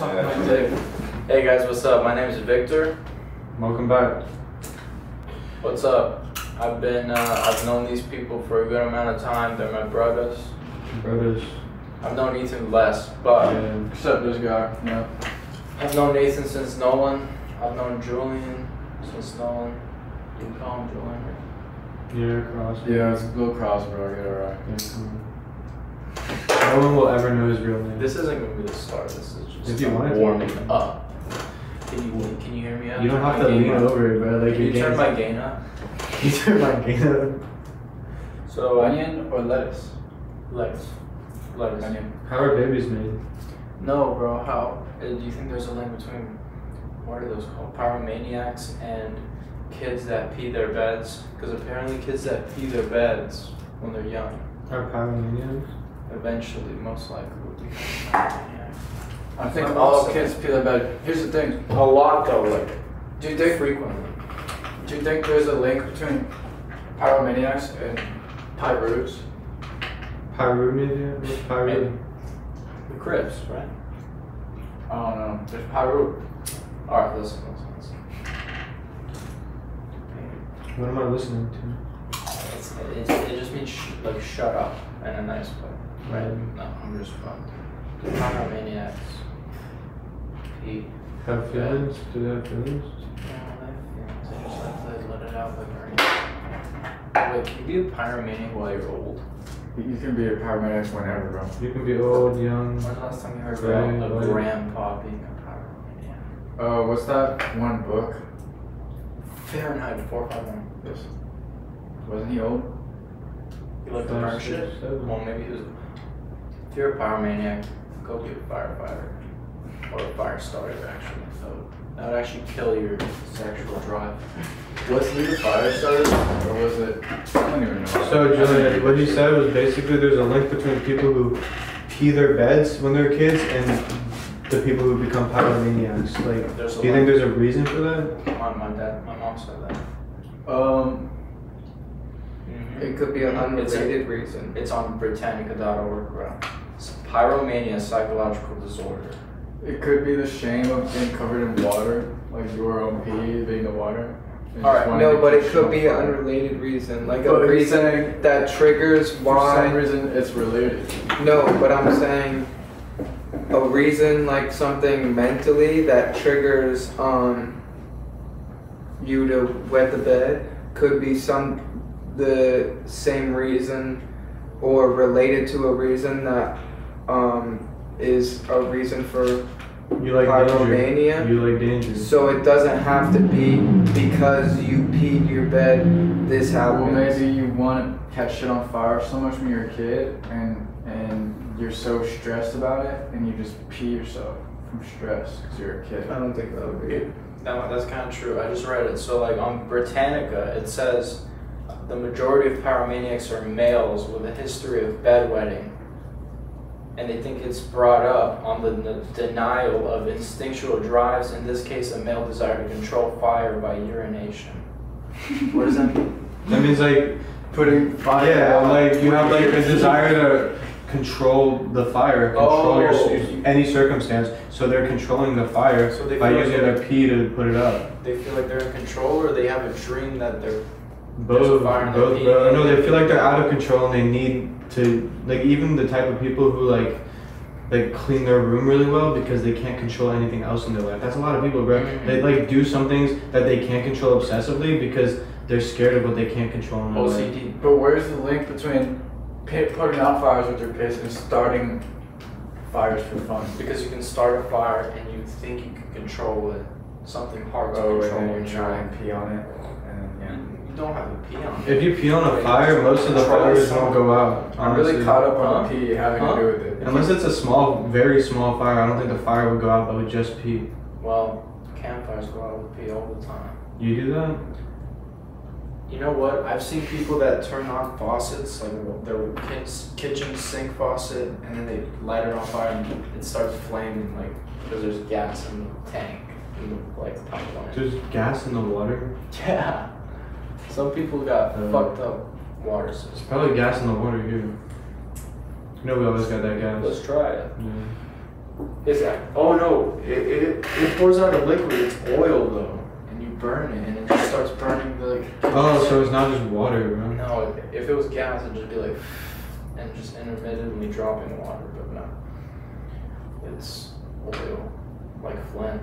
Suck my dick. Hey guys, what's up? My name is Victor. Welcome back. What's up? I've known these people for a good amount of time. They're my brothers. I've known Ethan less, but except this guy. Yeah. I've known Nathan since Nolan. I've known Julian since Nolan. You can call him Julian. Yeah, Cross. Yeah, it's Lil Cross, bro. Get it right. No one will ever know his real name. This isn't gonna be the start. This is just if you want warming up. Can you hear me out? You don't have to lean over, bro. Like can you turn my gain up? You turn my gain up. So Onion or lettuce? Lettuce. Onion. How are babies made? No, bro. How? Do you think there's a link between what are those called? Pyromaniacs and kids that pee their beds? Because apparently kids that pee their beds when they're young Are pyromaniacs? eventually, most likely, will become pyromaniacs. I think all kids pee their bed. Here's the thing. A lot though, like Do you think frequently. Do you think there's a link between pyromaniacs and pyros? Pyromania? What's pyro? Maybe. The Crips, right? I don't know. There's pyro. Alright, listen. What am I listening to? It just means like shut up in a nice way. Right? No, I'm just fun. The pyromaniacs. Pee. Have feelings? Do they have feelings? I just like to let it out like Marino. Wait, can you be a pyromaniac while you're old? You can be a pyromaniac whenever, bro. You can be old, young. When's the last time you heard Right, about a right. grandpa being a pyromaniac? What's that one book? Fahrenheit 451. Yes. Wasn't he old? You like to burn shit? Well, maybe he was. If you're a pyromaniac, go be a firefighter. Or a fire starter, actually. So that would actually kill your sexual drive. Was he the fire starter? Or was it? I don't even know. So, Julian, what you said was basically there's a link between people who pee their beds when they're kids and the people who become pyromaniacs. Like, do you think there's a reason for that? My mom said that. It could be an unrelated reason. It's on Britannica.org, bro. It's pyromania, psychological disorder. It could be the shame of being covered in water, like your own pee being the water. Alright, No, but it could be an unrelated reason, like a reason that triggers why. For some reason, it's related. No, but I'm saying a reason like something mentally that triggers you to wet the bed could be the same reason or related to a reason that is a reason for You like pyromania. danger. You like danger. So it doesn't have to be because you peed your bed, this happens. Well, maybe you want to catch shit on fire so much when you're a kid, and you're so stressed about it, and you just pee yourself from stress because you're a kid. I don't think that would be. No, that's kind of true. I just read it. So, like on Britannica, it says the majority of pyromaniacs are males with a history of bedwetting. And they think it's brought up on the denial of instinctual drives, in this case a male desire to control fire by urination. What does that mean? That means like Putting fire. yeah, out. like you have like a desire to control the fire, control any circumstance. So they're controlling the fire So they by feel using like their pee to put it out. They feel like they're in control, or they have a dream that they're Both, fire in their both, pee. bro. No, they feel like they're out of control and they need to, like, even the type of people who like clean their room really well because they can't control anything else in their life. That's a lot of people, bro. Mm-hmm. They like do some things that they can't control obsessively because they're scared of what they can't control in their life. OCD. But where's the link between putting out fires with your piss and starting fires for fun? Because you can start a fire and you think you can control it. Something hard to Oh, control and when then you you're try and pee on it, and You don't have to pee on it. If you pee on a fire, most of the fires won't go out. I'm really honestly. caught up on the pee having to do with it. Unless it's a small, very small fire, I don't think the fire would go out, but with just pee. Well, campfires go out with pee all the time. You do that? You know what? I've seen people that turn on faucets, like their kitchen sink faucet, and then they light it on fire and it starts flaming, like, because there's gas in the tank, in the, like, pipeline. There's gas in the water? Yeah. Some people got fucked up water There's systems. probably gas in the water here. You know we always got that gas. Let's try it. Yeah. Is that? Oh no! It pours out a liquid. It's oil though, and you burn it, and it just starts burning the. Oh, so it's not just water, bro. No, if it was gas, it'd just be like, and just intermittently dropping water, but no. It's oil, like Flint.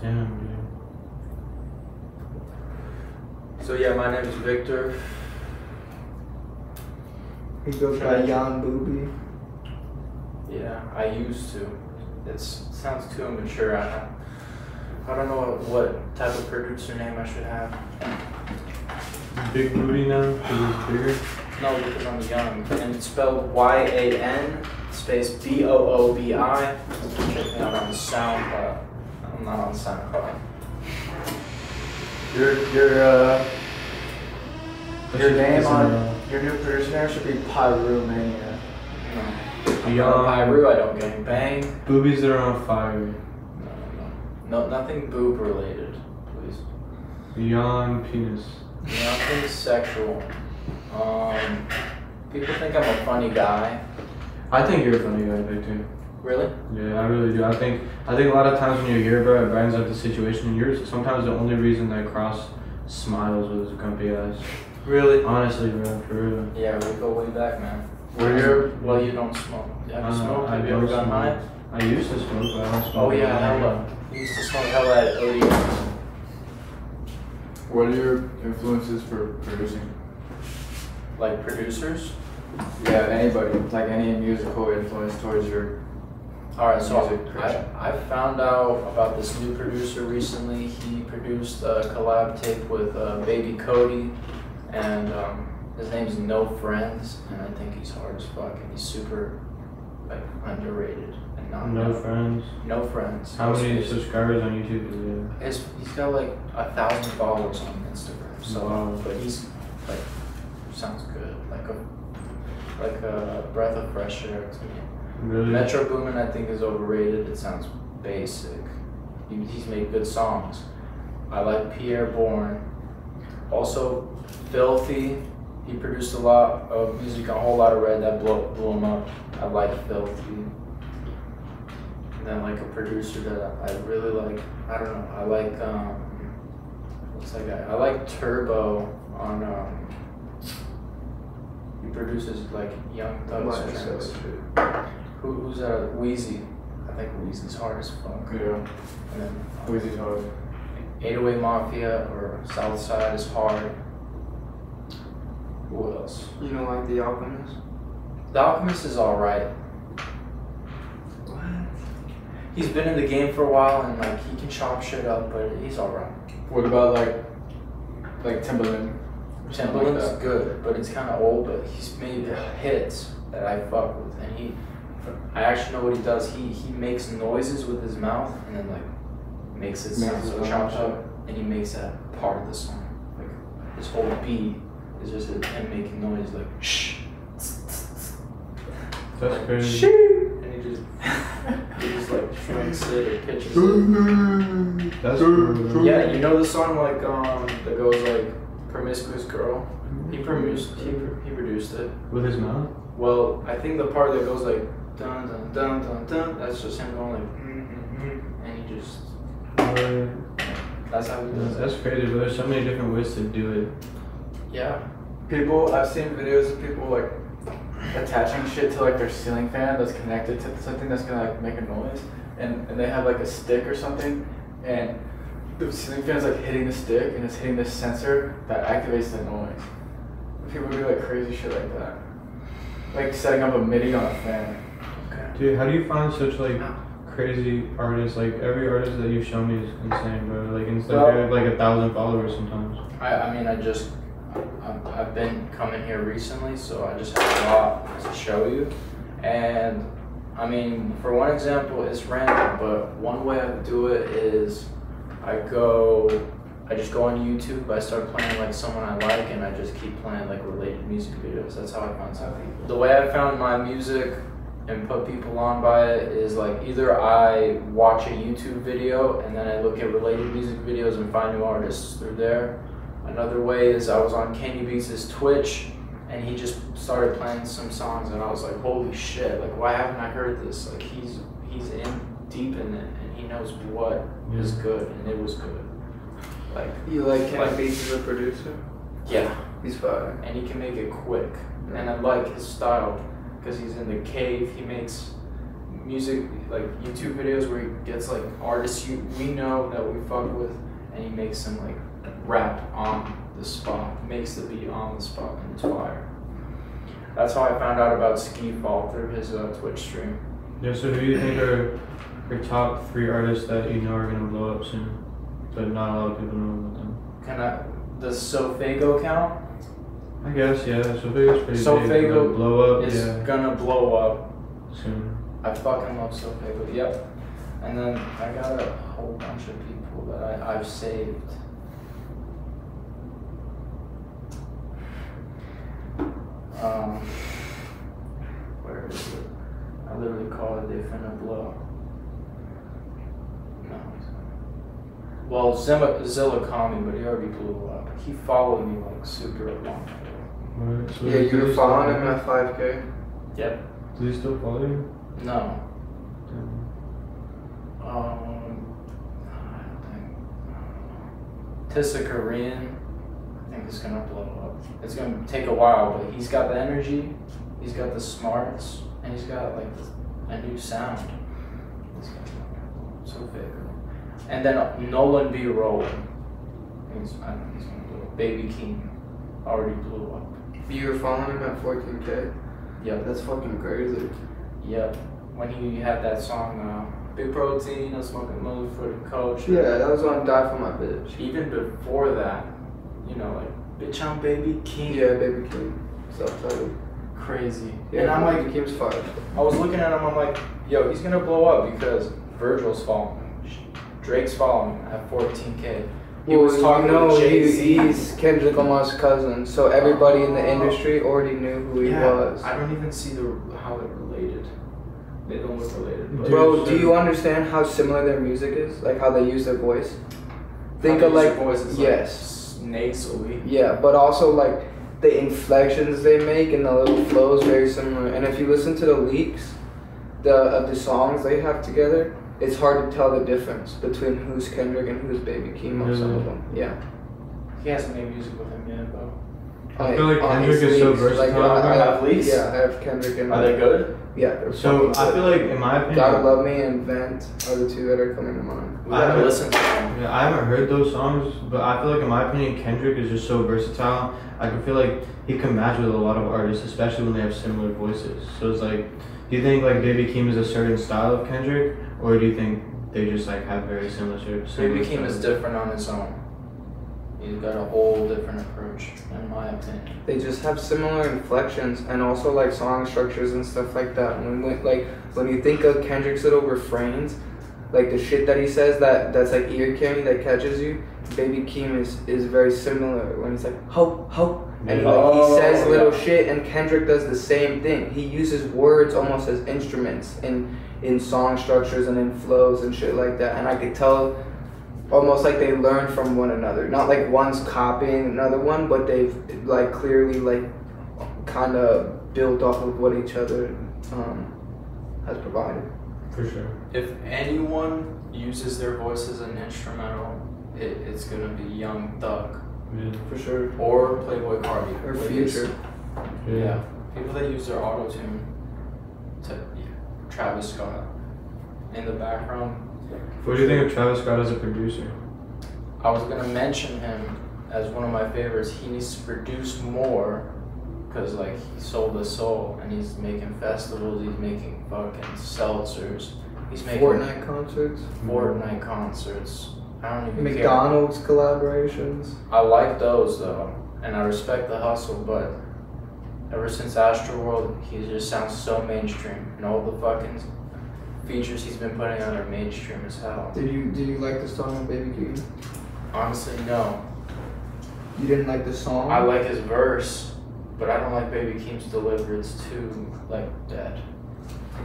Damn, dude. So yeah, my name is Victor. He goes by Jan Booby. Yeah, I used to. It sounds too immature. I don't know what type of producer name I should have. Big booty now? Because it's bigger? No, because I'm young. And it's spelled Y-A-N space B-O-O-B-I. Check me out on SoundCloud. I'm not on SoundCloud. Your name on your new producer name should be Pyromania. I'm not on Pyru, I don't gang bang. Boobies that are on fire. No, nothing boob related, please. Beyond penis. Nothing sexual. People think I'm a funny guy. I think you're a funny guy, Victor. Really? Yeah, I really do. I think a lot of times when you're here, bro, it brightens up the situation, and you're sometimes the only reason that Cross smiles with his grumpy ass. Really? Honestly, bro, for real. Yeah, we go way back, man. Well, you don't smoke. Have you smoked? I Have you ever don't gotten high? I used to smoke, but I don't smoke. Oh yeah, anymore. hella. You used to smoke hella at OD. what are your influences for producing? Like producers? Yeah, anybody, like any musical influence towards your. Alright, so Music creation. I found out about this new producer recently. He produced a collab tape with Baby Cody, and his name's No Friends, and I think he's hard as fuck, and he's super like underrated and not No known. friends. No Friends. How many subscribers on YouTube does he have? He's got like 1,000 followers on Instagram. So, Wow. but he's like sounds good, like a breath of fresh air to me. Really? Metro Boomin, I think, is overrated. It sounds basic. He's made good songs. I like Pierre Bourne. Also, Filthy. He produced a lot of music on Whole Lotta Red that blew him up. I like Filthy. And then like a producer that I really like. I don't know. I like what's that guy? I like Turbo on. He produces like Young Thug's tracks. Who's that? Wheezy. I think Wheezy's hard as fuck. Yeah. And then Wheezy's hard. 808 Mafia or Southside is hard. Who else? You don't like The Alchemist? The Alchemist is alright. What? He's been in the game for a while and like he can chop shit up, but he's alright. What about like Timbaland? Timbaland's like good, but it's kind of old, but he's made hits that I fuck with, and I actually know what he does. He makes noises with his mouth and then like makes it sound so chopped up, and he makes that part of the song. Like his whole beat is just him making noise like shh. That's crazy. Shh. And he just like shrinks it or pitches it. That's cool. Yeah, you know the song like that goes like Promiscuous Girl? He produced it. With his mouth? Well, I think the part that goes like dun dun dun dun dun, that's just him going like and he just that's how he does it. That's crazy, but there's so many different ways to do it. Yeah. I've seen videos of people like attaching shit to like their ceiling fan that's connected to something that's gonna like make a noise, and they have like a stick or something, and the ceiling fan's like hitting the stick and it's hitting this sensor that activates the noise. People do like crazy shit like that, like setting up a MIDI on a fan. Okay. Dude, how do you find such like crazy artists? Like every artist that you've shown me is insane, bro. Like Instagram, they have like 1,000 followers sometimes. I mean I've been coming here recently, so I just have a lot to show you. And I mean, for one example, it's random, but one way I do it is I just go on YouTube, I start playing like someone I like, and I just keep playing like related music videos. That's how I found some people. The way I found my music and put people on by it is like either I watch a YouTube video and then I look at related music videos and find new artists through there. Another way is I was on KayGee Beats' Twitch, and he just started playing some songs, and I was like, holy shit! Like, why haven't I heard this? Like, he's in deep in it, and he knows what is good, and it was good. Like, you like Kenny Beats as a producer? Yeah, he's fire, and he can make it quick, and I like his style because he's in the cave. He makes music, like YouTube videos where he gets like artists we know that we fuck with, and he makes them like rap on the spot, makes the beat on the spot, and it's fire. That's how I found out about Ski Fall through his Twitch stream. Yeah, so who do you think are your top 3 artists that you know are gonna blow up soon, but not a lot of people know about them? Does Sofago count? I guess, yeah. Sofago's pretty Sofago big. Blow up, is gonna blow up soon. I fucking love Sofago, yep. And then I got a whole bunch of people that I've saved. Where is it? I literally call it They Finna Blow. No. Well, Zilla called me, but he already blew up. He followed me like super long ago. Right, so yeah, you were following him at 5K? Yep. Does he still follow you? No. Damn. I don't think. Tissa Korean, I think it's gonna blow up. It's gonna take a while, but he's got the energy, he's got the smarts, and he's got like a new sound. So big. And then Nolan B. Rowan. I think he's gonna blow up. Baby King already blew up. You were following him at 14K? Yep. That's fucking crazy. Yep. When he had that song, Big Protein, I'm smoking mood for the culture. Yeah, that was on Die For My Bitch. Even before that, you know, like, bitch, I'm Baby King. Yeah, Baby King. Self-titled. Crazy. Yeah, and I'm Baby like, King's fire. I was looking at him, I'm like, yo, he's gonna blow up because Virgil's following him. Drake's following him at 14K. He was talking to Jay-Z. He's Kendrick Lamar's cousin, so everybody in the industry already knew who he was. I don't even see how they're related. They don't look related. But Bro, do you understand how similar their music is? Like how they use their voice? Think of like, voices, yes. Like nasally. Yeah, but also like the inflections they make and the little flows very similar. And if you listen to the leaks of the songs they have together, it's hard to tell the difference between who's Kendrick and who's Baby Keem on some of them. Yeah. He hasn't made music with him yet, though. I feel like Kendrick is so versatile. I have leaks? Yeah, I have Kendrick and. Are they good? Yeah, they're So fucking I good. feel like, in my opinion, Gotta Love Me and Vent are the 2 that are coming to mind. We gotta listen to them. Yeah, I haven't heard those songs, but I feel like in my opinion, Kendrick is just so versatile. I can feel like he can match with a lot of artists, especially when they have similar voices. So it's like, do you think like Baby Keem is a certain style of Kendrick, or do you think they just like have very similar Baby Keem is different on his own. He's got a whole different approach, in my opinion. They just have similar inflections and also like song structures and stuff like that. When you think of Kendrick's little refrains, like the shit that he says that's like ear candy that catches you, Baby Keem is very similar when he's like ho ho, and he says little shit, and Kendrick does the same thing. He uses words almost as instruments in song structures and in flows and shit like that, and I could tell almost like they learn from one another. Not like one's copying another one, but they've like clearly like kind of built off of what each other has provided. For sure. If anyone uses their voice as an instrumental, it's gonna be Young Thug. Yeah. For sure. Or Playboy Cardi. Or Like Future. Yeah. People that use their auto-tune to Travis Scott in the background. What do you think of Travis Scott as a producer? I was gonna mention him as one of my favorites. He needs to produce more, cause like he sold his soul and he's making festivals. He's making fucking seltzers. He's making Fortnite concerts. Fortnite concerts. I don't even McDonald's collaborations. I like those though, and I respect the hustle. But ever since Astroworld, he just sounds so mainstream, and all the fucking features he's been putting out are mainstream as hell. Did you like the song on Baby Keem? Honestly, no. You didn't like the song? I like his verse, but I don't like Baby Keem's delivery. It's too like dead.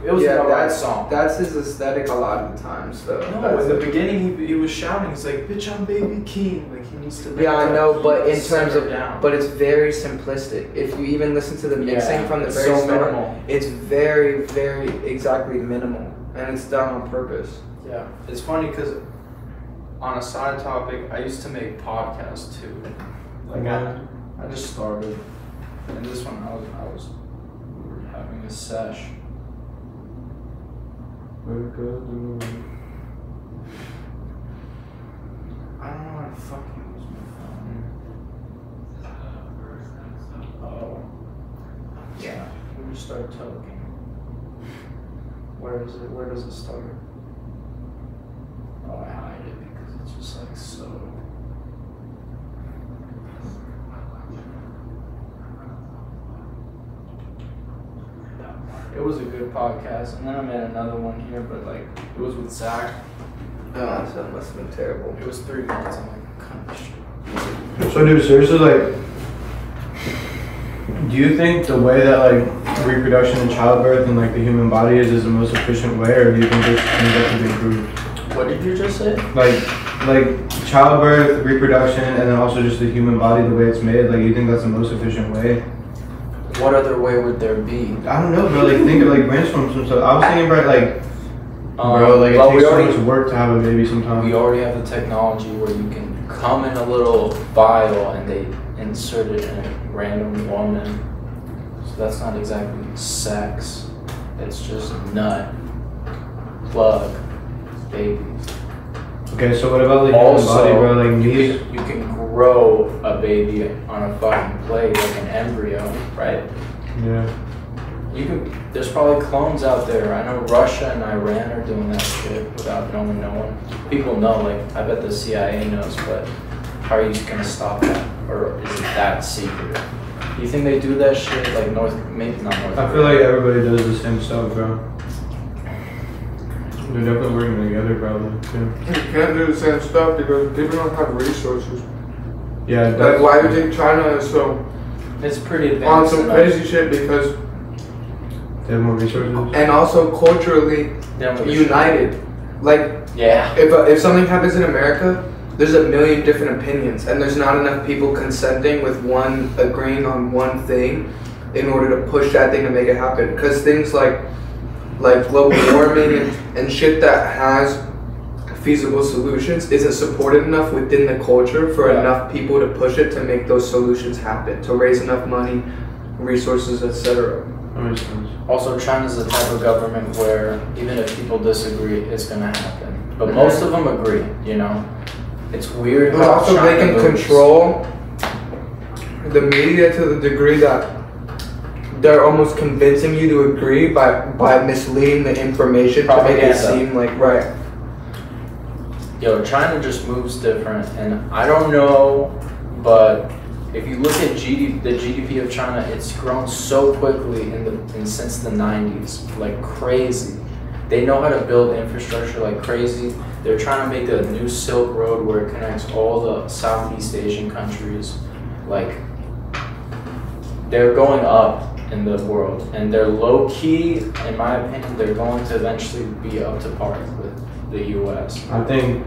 It was an alright that's song. That's his aesthetic a lot of the times, though. No, in the beginning he was shouting. He's like, "Bitch, I'm Baby King." Like he needs to. Yeah, I know, but in terms of, down. but it's very simplistic. If you even listen to the mixing from the it's very so start, minimal. it's very, very exactly minimal, and it's done on purpose. Yeah, it's funny because on a side topic, I used to make podcasts too. Like I just started, and this one we were having a sesh. I don't know how to fucking use my phone. Oh, yeah. We just start talking. Where is it? Where does it start? Oh, I hide it because it's just like so. It was a good podcast, and then I made another one here, but like it was with Zach. Oh, so it must have been terrible. It was 3 minutes. I'm like, kind of shit. So, dude, seriously, like, do you think the way that like reproduction and childbirth and like the human body is the most efficient way, or do you think there's things that can be improved? What did you just say? Like childbirth, reproduction, and then also just the human body, the way it's made. Like, you think that's the most efficient way? What other way would there be? I don't know, bro. Like, think of like brainstorm some stuff. I was thinking about like, bro, like well, it takes so much work to have a baby sometimes. We already have the technology where you can come in a little vial and they insert it in a random woman. So that's not exactly sex. It's just nut, plug, baby. Okay, so what about the human body, bro? Like you can grow a baby on a fucking plate like an embryo, right? Yeah. You can. There's probably clones out there. I know Russia and Iran are doing that shit without knowing no one. People know, like I bet the CIA knows, but how are you gonna stop that? Or is it that secret? Do you think they do that shit like maybe not North? I feel like everybody does the same stuff, bro. They're definitely working together, probably. Too. You can't do the same stuff because people don't have resources. Yeah. Like, why do you think China is so It's pretty on advanced. some crazy shit? Because They have more resources. And also culturally united. Like, Yeah. if something happens in America, there's a million different opinions, and there's not enough people consenting with one agreeing on one thing in order to push that thing to make it happen. Because things like global warming and shit that has feasible solutions isn't supported enough within the culture for enough people to push it to make those solutions happen, to raise enough money, resources, etc. That makes sense. Also, China's the type of government where even if people disagree, it's gonna happen. But most of them agree, you know? It's weird But how also China they can moves. control the media to the degree that they're almost convincing you to agree by misleading the information to make it Propaganda. seem like right. Yo, China just moves different, and I don't know, but if you look at the GDP of China, it's grown so quickly since the 90s, like crazy. They know how to build infrastructure like crazy. They're trying to make a new Silk Road where it connects all the Southeast Asian countries. Like, they're going up in the world, and they're low key, in my opinion, they're going to eventually be up to par with the US. I think.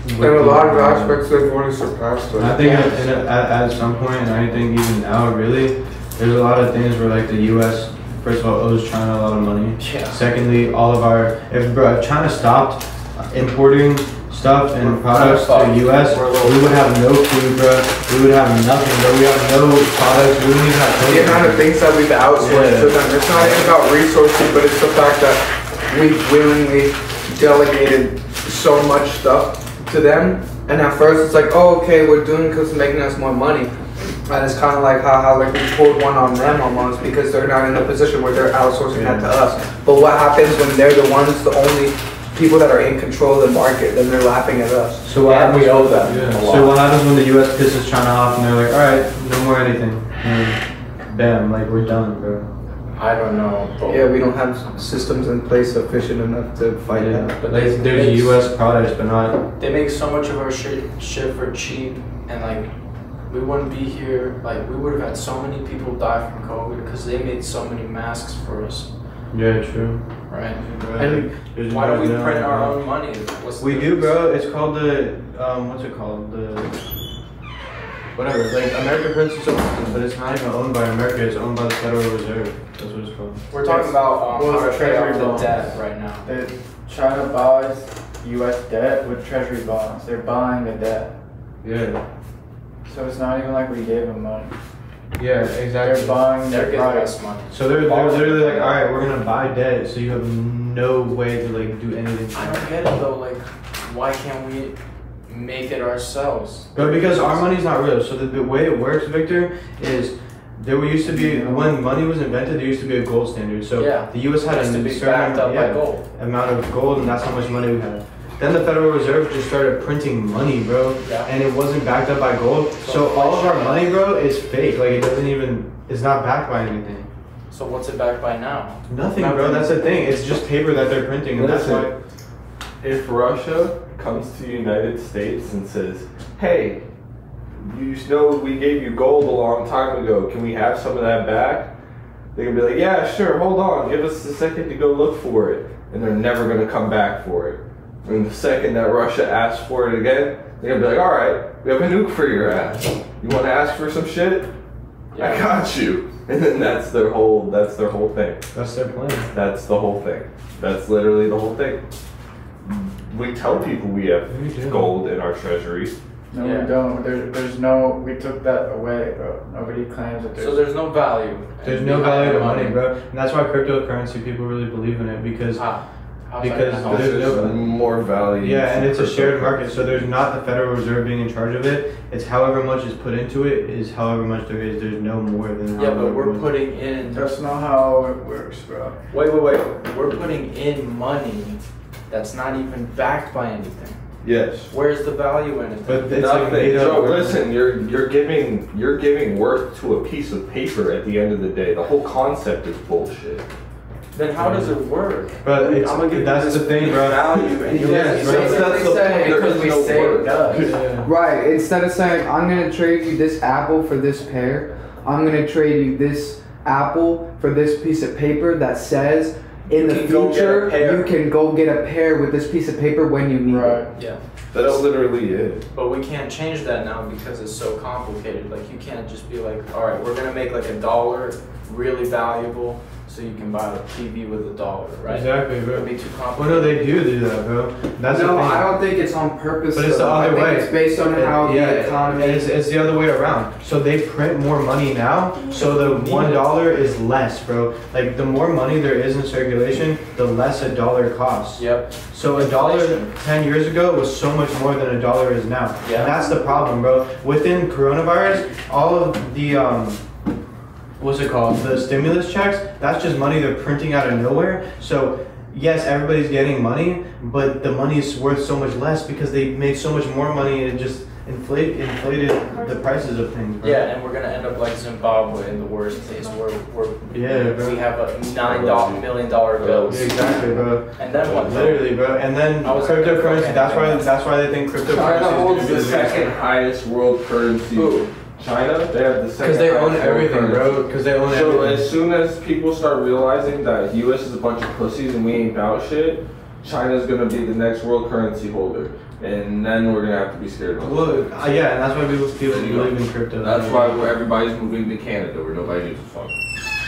in a lot of aspects they've already surpassed us. I think at some point, and I think even now, really, there's a lot of things where like the U.S. first of all owes China a lot of money. Yeah. Secondly, all of our if China stopped importing stuff and products to the U.S., we would have no food, bro. We would have nothing, bro. We have no products. We wouldn't even have The amount of things that we've outsourced to them, it's not even about resources, but it's the fact that we've willingly delegated so much stuff to them. And at first it's like, oh, okay, we're doing it because it's making us more money. And it's kind of like, haha, like we pulled one on them almost because they're not in the position where they're outsourcing that to us. But what happens when they're the ones, the only people that are in control of the market, then they're laughing at us. So what happens? We owe them Yeah. a lot. So what happens when the U.S. pisses China off and they're like, all right, no more anything, and bam, like we're done, bro. I don't know. But Yeah, we don't have systems in place sufficient enough to fight Yeah, that. but like, there's U.S. products, but not. they make so much of our shit for cheap, and like we wouldn't be here. Like we would have had so many people die from COVID because they made so many masks for us. Yeah, true. right? And Why do we print our own money? We do, bro. It's called the what's it called? The whatever. Like America prints its own money, but it's not even owned by America. It's owned by the Federal Reserve. That's what it's called. We're talking about Well, how to pay treasury off the bonds. debt right now. China buys U.S. debt with treasury bonds. They're buying the debt. Yeah. So it's not even like we gave them money. Yeah, They're exactly. buying They're their giving price. us money. So they're literally like, all right, we're gonna buy debt, so you have no way to like do anything. I don't get it though. Like, why can't we make it ourselves? But because our money's not real. So the way it works, Victor, is there used to be, when money was invented, there used to be a gold standard. So Yeah. the U.S. had It has to a be certain backed up by gold. amount of gold, and that's how much money we had. Then the Federal Reserve just started printing money, bro, Yeah. and it wasn't backed up by gold. So all of our money, bro, is fake. Like it doesn't even, it's not backed by anything. So what's it backed by now? Nothing, bro. That's the thing. It's just paper that they're printing, and that's why. If Russia comes to the United States and says, hey, you know we gave you gold a long time ago, can we have some of that back? They can be like, yeah, sure, hold on, give us a second to go look for it. And they're never gonna come back for it. And the second that Russia asks for it again, they're gonna be like, all right, we have a nuke for your ass. You wanna ask for some shit? I got you. And then that's their whole thing. That's their plan. That's the whole thing. That's literally the whole thing. We tell people we have gold in our treasury. No, Yeah. we don't. There's no. We took that away, bro. Nobody claims that there's. So there's no value. There's no value to money, bro, and that's why cryptocurrency people really believe in it because How's Because that gonna there's help? no- more value. yeah, and it's a shared market, so there's not the Federal Reserve being in charge of it. It's however much is put into it is however much there is. There's no more than. Yeah, however but we're much. putting in. That's not how it works, bro. Wait. We're putting in money that's not even backed by anything. Yes. Where's the value in it? But it's Nothing. like made up Joe, words. listen, you're giving worth to a piece of paper at the end of the day. The whole concept is bullshit. Then how does it work? But it's, I'm gonna give that's you the this thing, bro. value, and you're Yeah, gonna bro. say That's Basically the saying point. There because is we no say word. it does. Yeah. Right, instead of saying, I'm gonna trade you this apple for this pear, I'm gonna trade you this apple for this piece of paper that says, in the You can go get a future, pear. you can go get a pear with this piece of paper when you need Right. it. Yeah, That's literally it. but we can't change that now because it's so complicated. Like you can't just be like, all right, we're gonna make like $1 really valuable, so you can buy a TV with $1, right? Exactly, It bro. would be too Well, complicated. no, they do that, bro. That's the No, thing. I don't think it's on purpose. But it's the though. other I think way. it's based on how yeah, the economy. It's the other way around. So they print more money now, so the $1 is less, bro. Like the more money there is in circulation, the less $1 costs. Yep. So $1 10 years ago was so much more than $1 is now. Yeah. And that's the problem, bro. Within coronavirus, all of the what's it called? The stimulus checks, that's just money they're printing out of nowhere. So yes, everybody's getting money, but the money is worth so much less because they made so much more money and it just inflated the prices of things, bro. Yeah, and we're gonna end up like Zimbabwe in the worst case, where Yeah, bro. we have a $9 million bills. Exactly, bro. And then what? Literally, bro. And then I was- cryptocurrency. That's why they think China cryptocurrency holds is the gonna be second highest world currency. Who? China, they have the second. because they own highest world everything, currency. bro. Because they own So everything. as soon as people start realizing that U.S. is a bunch of pussies and we ain't about shit, China's gonna be the next world currency holder, and then we're gonna have to be scared of them. Well, yeah, and that's why people believe in crypto. That's why everybody's moving to Canada where nobody gives a fuck.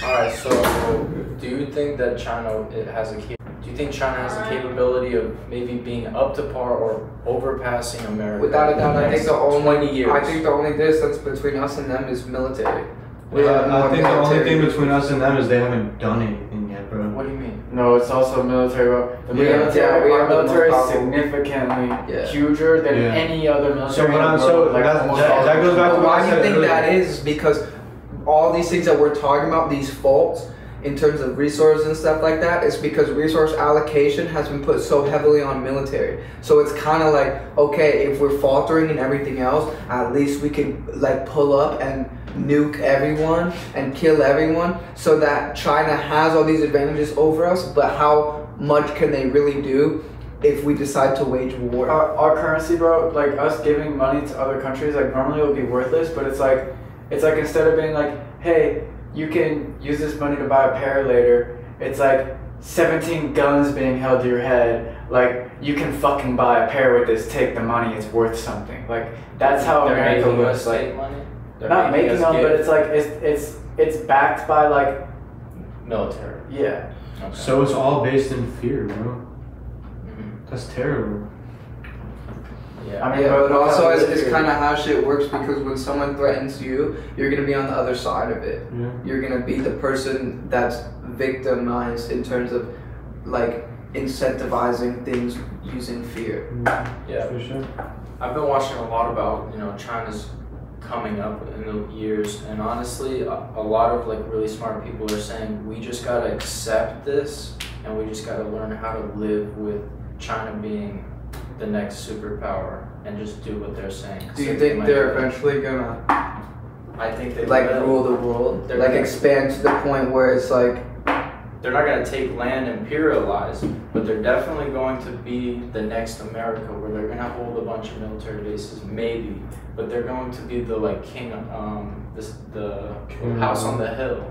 All right. So, do you think that China has a? Do you think China has the capability of maybe being up to par or overpassing America? Without a doubt, in I think next the only 20 years. I think the only distance between us and them is military. We Yeah, have I more think the only military. thing between us and them is they haven't done anything yet, bro. What do you mean? No, it's also military. The Yeah. military, Yeah, we our have the most military is powerful. significantly Yeah. huger than Yeah. any other military. when in the I'm- world, so like that- almost that- all that of goes them. back to But what why I do you said think earlier. that is? Because all these things that we're talking about, these faults in terms of resources and stuff like that, is because resource allocation has been put so heavily on military. So it's kind of like, okay, if we're faltering in everything else, at least we can like pull up and nuke everyone and kill everyone, so that China has all these advantages over us. But how much can they really do if we decide to wage war? Our currency, bro, like us giving money to other countries, like normally it would be worthless, but it's like instead of being like, hey, you can use this money to buy a pear later, it's like 17 guns being held to your head. Like, you can fucking buy a pair with this. Take the money. It's worth something. Like, that's how They're America making looks. us Like, take money. They're not making us them, give but it's like it's backed by like military. yeah. Okay. So it's all based in fear, bro. Mhm. That's terrible. Yeah. I mean, Yeah, but also look how it's weird. kind of how shit works, because when someone threatens you, you're gonna be on the other side of it. Yeah. You're gonna be the person that's victimized in terms of like incentivizing things using fear. Yeah. For sure. I've been watching a lot about, China's coming up in the years, and honestly, a lot of like really smart people are saying we just gotta accept this, and we just gotta learn how to live with China being the next superpower and just do what they're saying. Do you So think might they're do it. eventually gonna I think they like will. rule the world, They're like gonna- expand to the point where it's like, They're not going to take land and imperialize, but they're definitely going to be the next America, where they're going to hold a bunch of military bases, maybe, but they're going to be the like king, the house on the hill.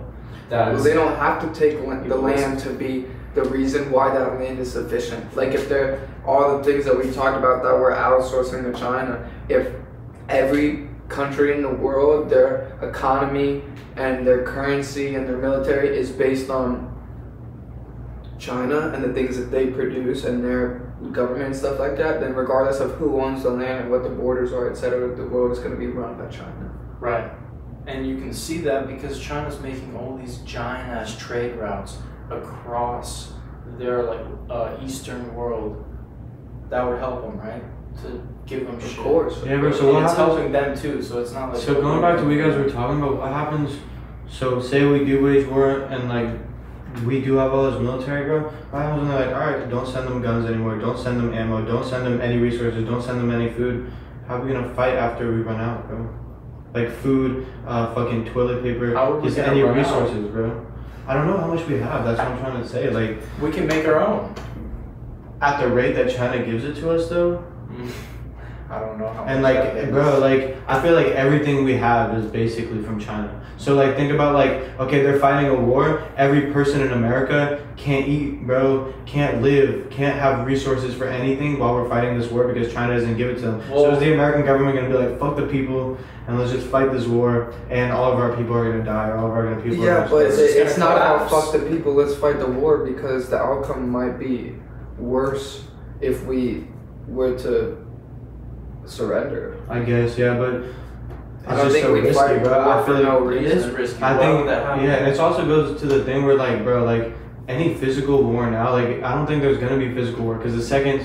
That well, they don't have to take the land to be the reason why that land is sufficient. Like if they're all the things that we talked about that we're outsourcing to China, if every country in the world, their economy and their currency and their military is based on China and the things that they produce and their government and stuff like that, then regardless of who owns the land and what the borders are, etc., the world is going to be run by China. Right. And you can see that because China's making all these giant ass trade routes across their like eastern world. That would help them, right? To give them shit. Of course. Yeah, bro. So And what it's happens? helping them too, so it's not like. So going back to what you guys were talking about, what happens? So say we do wage war and like we do have all this military, bro. What happens when they're like, all right, don't send them guns anymore, don't send them ammo, don't send them any resources, don't send them any food. How are we gonna fight after we run out, bro? Like food, fucking toilet paper, How are we just gonna any run out? resources, bro. I don't know how much we have. That's what I'm trying to say. Like We can make our own. at the rate that China gives it to us, though. I don't know how. And much like, that is. bro, like I feel like everything we have is basically from China. So like, think about like, okay, they're fighting a war. Every person in America can't eat, bro, can't live, can't have resources for anything while we're fighting this war because China doesn't give it to them. So Well- is the American government gonna be like, fuck the people and let's just fight this war and all of our people are gonna die, or all of our people are Yeah, gonna but It's just it's gonna not about collapse. fuck the people, let's fight the war, because the outcome might be worse if we were to surrender. I guess, yeah, but I it's don't just think so we'd risky, fight bro. I war for feel no like It is reason. risky. I Why think, would that happen? yeah, and it also goes to the thing where, like, bro, like, any physical war now, like, I don't think there's gonna be physical war, because the second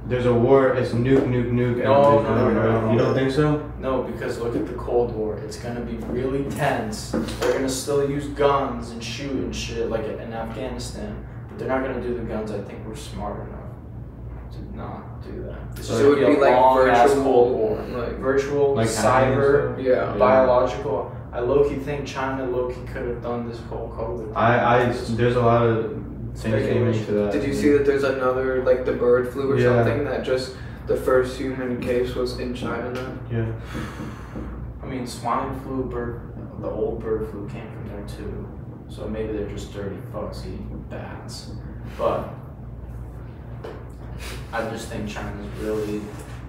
there's a war, it's nuke, nuke, nuke, No, everybody's no, going, no, bro. no, no. You don't think so? No, because look at the Cold War. It's gonna be really tense. They're gonna still use guns and shoot and shit like in Afghanistan, but they're not gonna do the guns. I think we're smart enough to not do that. It's So just it would gonna be like long-ass virtual, Cold War, like- virtual, Like hacking and cyber, stuff? Yeah. biological. I low-key think China low-key could have done this whole COVID. There's a lot of things came into that. Did you see that there's another, like the bird flu or Yeah. something, that just the first human case was in China now? Yeah. I mean, swine flu, the old bird flu came from there too. So maybe they're just dirty fucks eating bats. But I just think China's really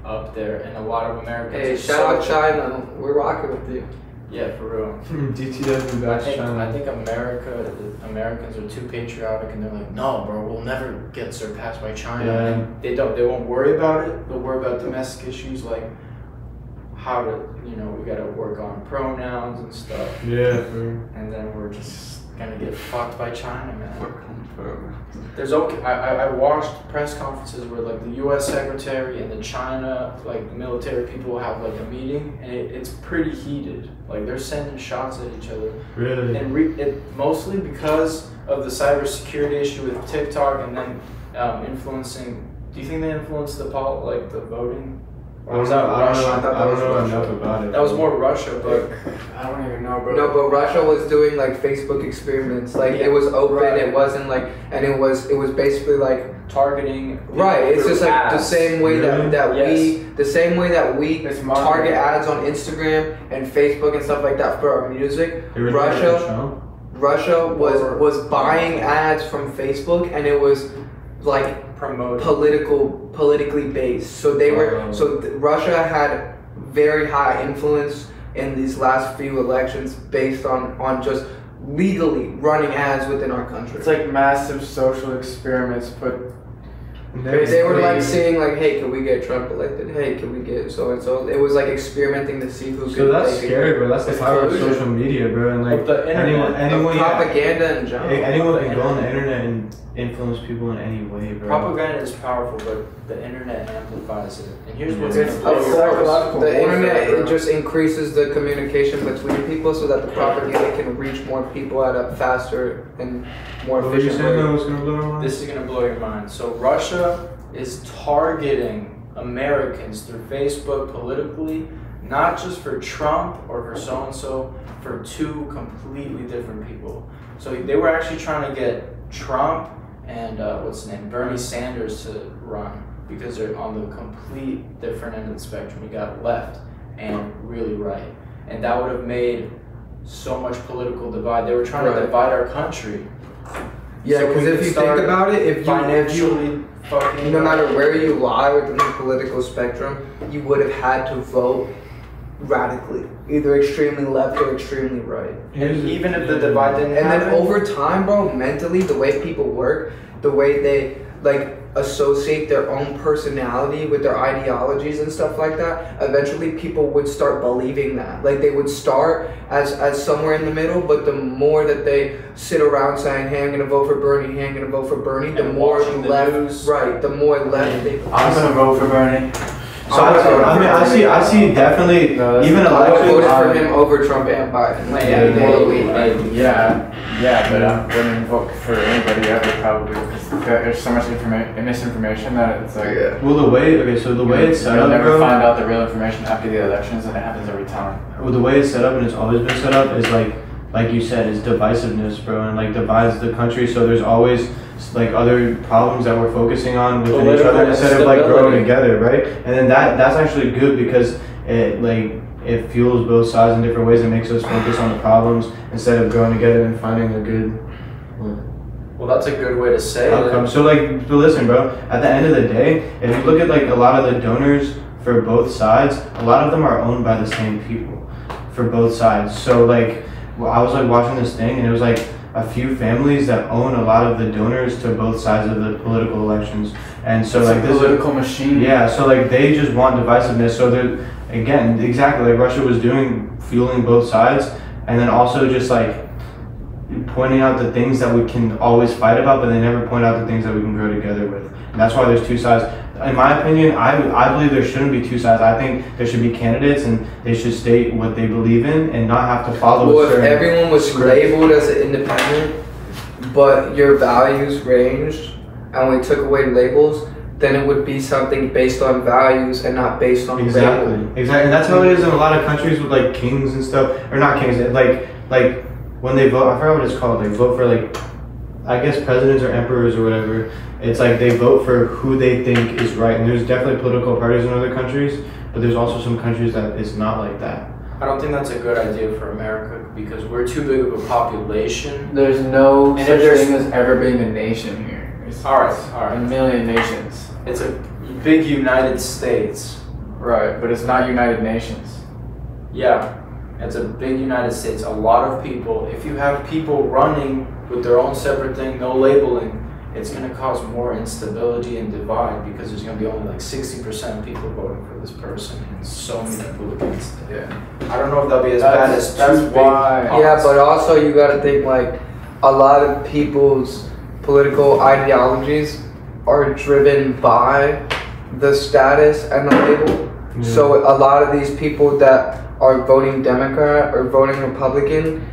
up there, and a lot of Americans. Hey, are shout out so- China. We're rocking with you. Yeah, for real. DTW I back think, China. I think the Americans are too patriotic, and they're like, no, bro, we'll never get surpassed by China. Yeah. And they won't worry about it. They'll worry about domestic issues like how to, we gotta work on pronouns and stuff. Yeah, bro. And then we're just gonna get fucked by China, man. There's I watched press conferences where like the U.S. secretary and the China like military people have like a meeting, and it's pretty heated. Like they're sending shots at each other, Really? and it mostly because of the cybersecurity issue with TikTok and then influencing. Do you think they influenced the voting? Or was that Russia? I thought that I don't was know Russia. enough about it. That was more Russia, but I don't even know, bro. No, but Russia was doing like Facebook experiments. Like Yeah. it was open. Right. It wasn't like, and it was basically like targeting. people right. It's through just like the ads. same way Really? that Yes. we It's marketing. target ads on Instagram and Facebook and stuff like that for our music. They were doing it Russia, for Trump? Russia was buying ads from Facebook, and it was like Promoted. politically based. So they were Russia had very high influence in these last few elections based on just legally running ads within our country. It's like massive social experiments put. They were like saying like, hey, can we get Trump elected? Hey, can we get so and so? It was like experimenting to see who could. So that's scary, bro. That's the power of social media, bro. And like the internet, anyone, propaganda in general. Anyone can go on the internet and influence people in any way, bro. Propaganda is powerful, but the internet amplifies it. And here's what's It's gonna blow your mind. The internet it just increases the communication between people so that the propaganda can reach more people at a faster and more What were you efficient saying rate. that was gonna blow your mind? This is gonna blow your mind. So Russia is targeting Americans through Facebook politically, not just for Trump or for so and so, for two completely different people. So they were actually trying to get Trump and what's his name, Bernie Sanders to run because they're on the complete different end of the spectrum. You got left and really right, and that would have made so much political divide. They were trying to divide our country. Yeah, So because we if could you start think about it, if you financially fucking, no matter where you lie within the political spectrum, you would have had to vote radically, either extremely left or extremely right. and even if the divide didn't And happen, then over time, bro, mentally, the way people work, the way they like associate their own personality with their ideologies and stuff like that, eventually people would start believing that. Like they would start as somewhere in the middle, but the more that they sit around saying, hey, I'm gonna vote for Bernie, hey, I'm gonna vote for Bernie, the And more watching the left, news. right, the more left they I'm gonna vote for Bernie. So I see definitely even I would vote elections. for him over Trump and Biden. Like Yeah, any day of the week. Yeah, but I wouldn't vote for anybody ever probably because there's so much misinformation that it's like Well, the way it's set you'll up, never bro. find out the real information after the elections, and it happens every time. Well, the way it's set up and it's always been set up is like you said, is divisiveness, bro, and like divides the country. So there's always like other problems that we're focusing on within each other instead of like growing together, right? And then that's actually good because it fuels both sides in different ways. It makes us focus on the problems instead of growing together and finding a good well, that's a good way to say outcome. it. So listen, bro. At the end of the day, if you look at like a lot of the donors for both sides, a lot of them are owned by the same people for both sides. So like, I was like watching this thing and it was like a few families that own a lot of the donors to both sides of the political elections, and so It's like a this political machine. yeah, so like they just want divisiveness. So they're again exactly like Russia was doing, fueling both sides, and then also just like pointing out the things that we can always fight about, but they never point out the things that we can grow together with. And that's why there's two sides. In my opinion, I believe there shouldn't be two sides. I think there should be candidates and they should state what they believe in and not have to follow Well, a if certain everyone was script. labeled as an independent, but your values ranged, and we took away labels, then it would be something based on values and not based on Exactly, label. exactly, and that's how it is in a lot of countries with like kings and stuff, or not kings, like when they vote. I forgot what it's called. They vote for like, I guess presidents or emperors or whatever. It's like they vote for who they think is right, and there's definitely political parties in other countries, but there's also some countries that it's not like that. I don't think that's a good idea for America because we're too big of a population. There's no And such if there's- thing as ever being a nation here. It's All right, it's all right. a million nations. It's a big United States. Right, but it's not United Nations. Yeah, it's a big United States. A lot of people. If you have people running with their own separate thing, no labeling, it's going to cause more instability and divide because there's going to be only like 60% of people voting for this person and so many people against it. Yeah. I don't know if that'll be as bad as That's two big why- pots. Yeah, but also you gotta think like a lot of people's political ideologies are driven by the status and the label. Yeah. So a lot of these people that are voting Democrat or voting Republican,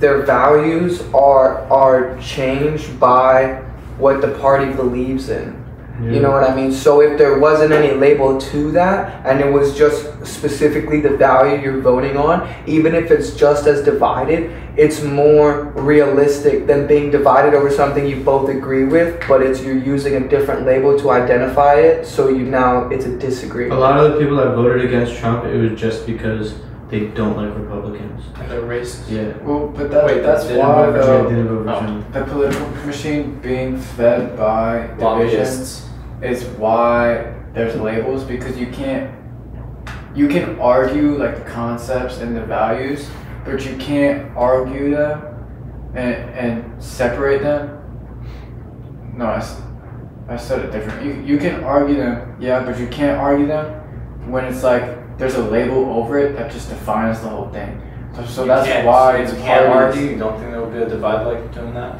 their values are changed by what the party believes in. You know what I mean? So if there wasn't any label to that and it was just specifically the value you're voting on, even if it's just as divided, it's more realistic than being divided over something you both agree with, but you're using a different label to identify it, so it's a A disagreement. lot of the people that voted against Trump, it was just because they don't like Republicans. And they're racist. Yeah. Well, but Wait, that's they why didn't vote Yeah, though, didn't vote for Trump. the political machine being fed by division Lobbyists. is why there's labels, because you can argue like the concepts and the values, but you can't argue them and separate them. No, I said it different. You can argue them, yeah, but you can't argue them when it's like there's a label over it that just defines the whole thing. So that's why it's you can't parties. argue. You don't think there will be a divide like doing that?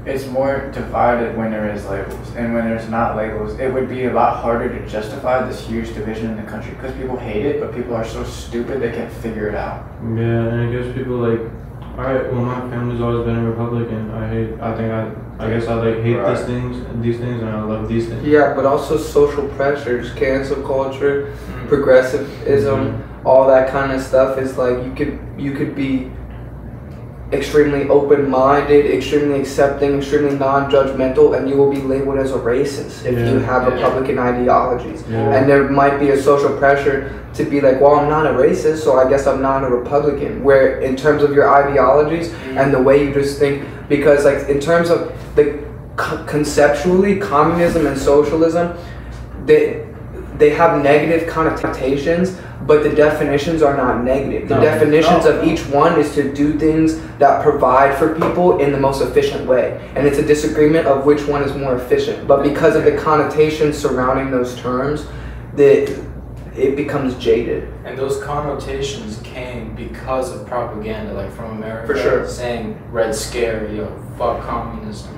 It's more divided when there is labels, and when there's not labels, it would be a lot harder to justify this huge division in the country because people hate it, but people are so stupid they can't figure it out. Yeah, and it gives people like, all right, well, my family's always been a Republican. I guess I like hate Right. these things, and I love these things. Yeah, but also social pressures, cancel culture, progressivism, all that kind of stuff is like you could be extremely open-minded, extremely accepting, extremely non-judgmental, and you will be labeled as a racist if you have Republican ideologies. Yeah. And there might be a social pressure to be like, well, I'm not a racist, so I guess I'm not a Republican. Where in terms of your ideologies and the way you just think, because like in terms of the conceptually, communism and socialism, they have negative connotations, but the definitions are not negative. The definitions of each one is to do things that provide for people in the most efficient way. And it's a disagreement of which one is more efficient. But because of the connotations surrounding those terms, it becomes jaded. And those connotations came because of propaganda, like from America, For sure. saying Red Scare, fuck communism.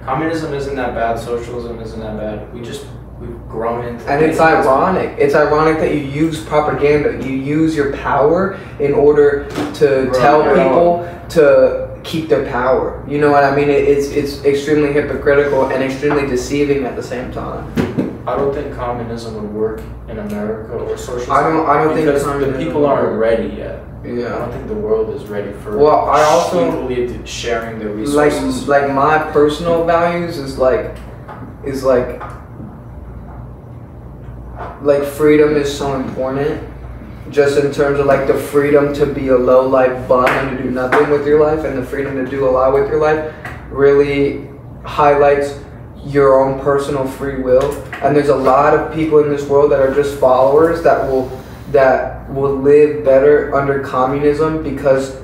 Communism isn't that bad, socialism isn't that bad. We've grown into And it's ironic. It's ironic that you use propaganda. You use your power in order to tell people to keep their power. You know what I mean? It's extremely hypocritical and extremely deceiving at the same time. I don't think communism would work in America or socialism. I don't think because communism the people would aren't work. ready yet. I Yeah. don't think the world is ready for Well, I also equally sharing their resources. like my personal values is like freedom is so important, just in terms of like the freedom to be a low life bum and to do nothing with your life, and the freedom to do a lot with your life really highlights your own personal free will. And there's a lot of people in this world that are just followers that will live better under communism because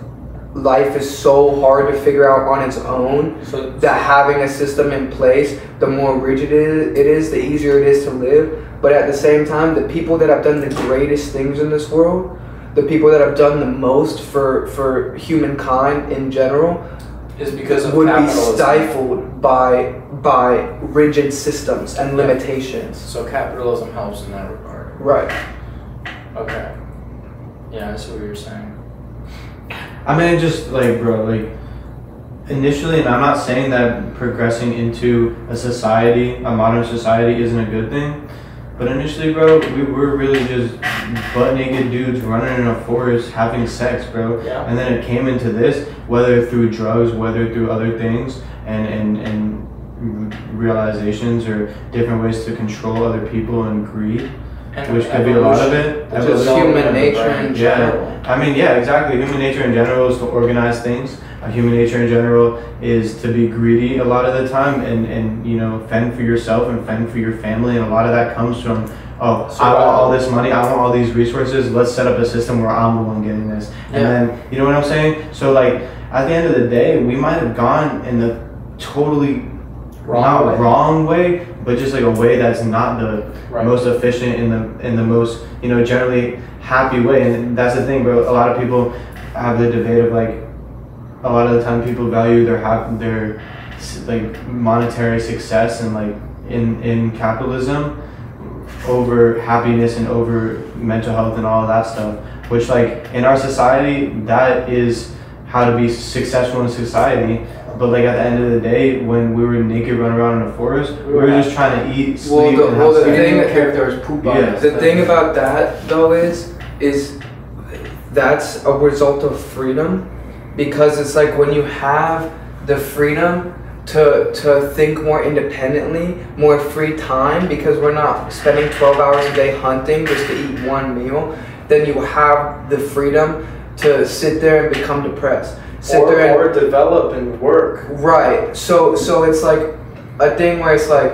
life is so hard to figure out on its own, that having a system in place, the more rigid it is, the easier it is to live. But at the same time, the people that have done the greatest things in this world, the people that have done the most for humankind in general, is because of would be capitalism. stifled by rigid systems and limitations. So capitalism helps in that regard. Right. Okay. Yeah, I see what you're saying. I mean, just like, bro, like, initially, and I'm not saying that progressing into a modern society isn't a good thing, but initially, bro, we were really just butt naked dudes running in a forest having sex, bro. Yeah. And then it came into this, whether through drugs, whether through other things, and realizations or different ways to control other people and greed. Which could be a lot of it. Just human nature in general. I mean, yeah, exactly. Human nature in general is to organize things. Human nature in general is to be greedy a lot of the time and fend for yourself and fend for your family. And a lot of that comes from, I want all this money, I want all these resources, let's set up a system where I'm the one getting this. And then, you know what I'm saying? So like, at the end of the day, we might have gone in the totally wrong way, but just like a way that's not the most efficient in the most generally happy way. And that's the thing, bro. A lot of people have the debate of like, a lot of the time people value their like monetary success and like in capitalism over happiness and over mental health and all of that stuff, which like in our society, that is how to be successful in society. But like at the end of the day, when we were naked running around in a forest, we were just trying to eat, sleep, and have sex. The thing about that though is that's a result of freedom, because it's like when you have the freedom to think more independently, more free time, because we're not spending 12 hours a day hunting just to eat one meal. then you have the freedom to sit there and become depressed. Or develop and work. Right. So it's like a thing where it's like,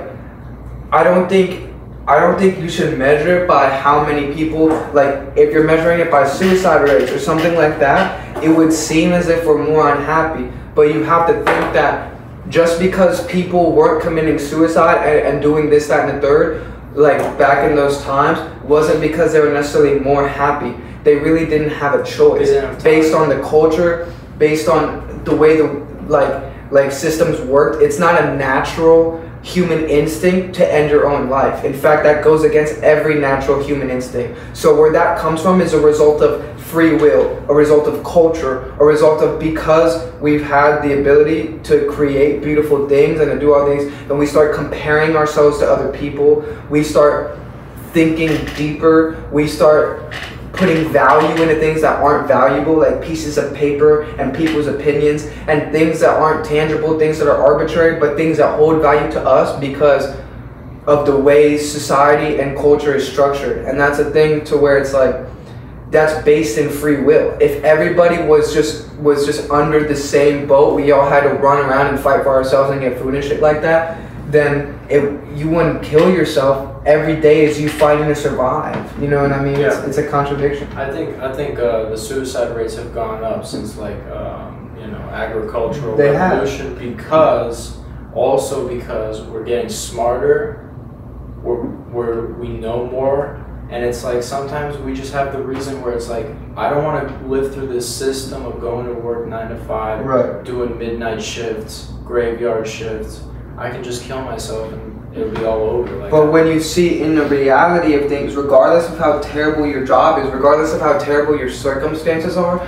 I don't think you should measure it by how many people, like if you're measuring it by suicide rates or something like that, it would seem as if we're more unhappy. But you have to think that just because people weren't committing suicide and doing this, that, and the third, like back in those times, wasn't because they were necessarily more happy. They really didn't have a choice based on the culture, based on the way the like systems worked. It's not a natural human instinct to end your own life. In fact, that goes against every natural human instinct. So where that comes from is a result of free will, a result of culture, a result of because we've had the ability to create beautiful things and to do all things, and we start comparing ourselves to other people, we start thinking deeper, we start putting value into things that aren't valuable, like pieces of paper and people's opinions, and things that aren't tangible, things that are arbitrary, but things that hold value to us because of the way society and culture is structured. And that's a thing to where it's like, that's based in free will. If everybody was just under the same boat, we all had to run around and fight for ourselves and get food and shit like that, then you wouldn't kill yourself every day as you fighting to survive. You know what I mean? Yeah. It's a contradiction. I think the suicide rates have gone up since like agricultural revolution because we're getting smarter, we know more, and it's like sometimes we just have the reason where it's like, I don't want to live through this system of going to work 9 to 5, right, doing midnight shifts, graveyard shifts. I can just kill myself and it'll be all over. But when you see in the reality of things, regardless of how terrible your job is, regardless of how terrible your circumstances are,